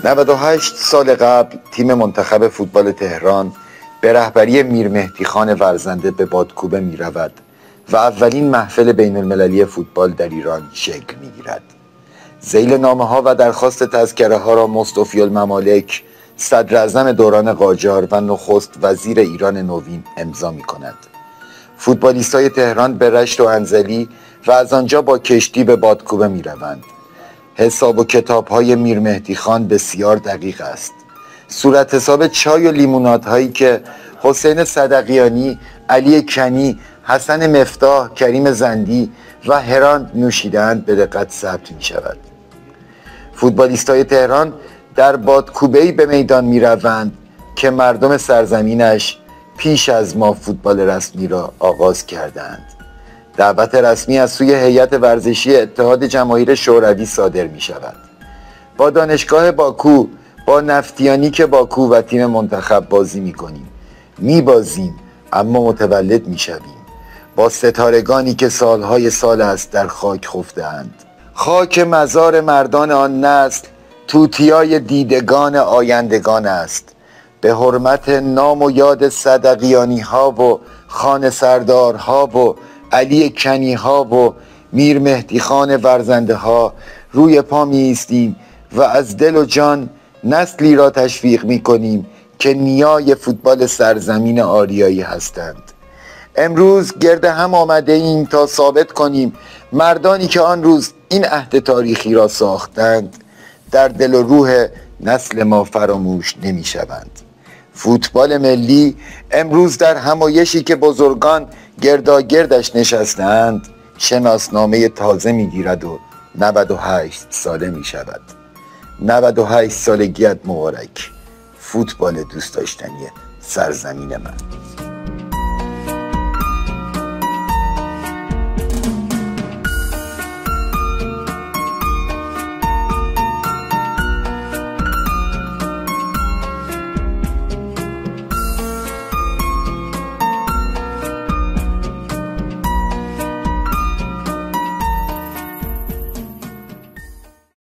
98 سال قبل تیم منتخب فوتبال تهران به رهبری میر مهدی خان ورزنده به بادکوبه می رود و اولین محفل بین المللی فوتبال در ایران شکل می گیرد. ذیل نامه ها و درخواست تذکره ها را مصطفی الممالک، صدر اعظم دوران قاجار و نخست وزیر ایران نوین امضا می کند. فوتبالیستای تهران به رشت و انزلی و از آنجا با کشتی به بادکوبه می روند. حساب و کتاب های میر مهدی خان بسیار دقیق است. صورت حساب چای و لیموناد هایی که حسین صدقیانی، علی کنی، حسن مفتاح، کریم زندی و هران نوشیدند به دقت ثبت می شود. فوتبالیستای تهران در بادکوبه‌ای به میدان می روند که مردم سرزمینش پیش از ما فوتبال رسمی را آغاز کردند. دعوت رسمی از سوی هیئت ورزشی اتحاد جماهیر شوروی صادر می شود. با دانشگاه باکو، با نفتیانیک باکو و تیم منتخب بازی می کنیم. می بازیم اما متولد می شویم. با ستارگانی که سالهای سال است در خاک خفته‌اند. خاک مزار مردان آن نسل توتیای دیدگان آیندگان است. به حرمت نام و یاد صدقیانی ها و خان سردار ها و علی کنی ها و میر مهدی خان ورزنده ها روی پا می ایستیم و از دل و جان نسلی را تشویق می کنیم که نیای فوتبال سرزمین آریایی هستند. امروز گرد هم آمده ایم تا ثابت کنیم مردانی که آن روز این عهد تاریخی را ساختند در دل و روح نسل ما فراموش نمی شوند. فوتبال ملی امروز در همایشی که بزرگان گرداگردش نشستند شناسنامه تازه می گیرد و 98 ساله می شود. 98 سالگیت مبارک، فوتبال دوست داشتنی سرزمین من.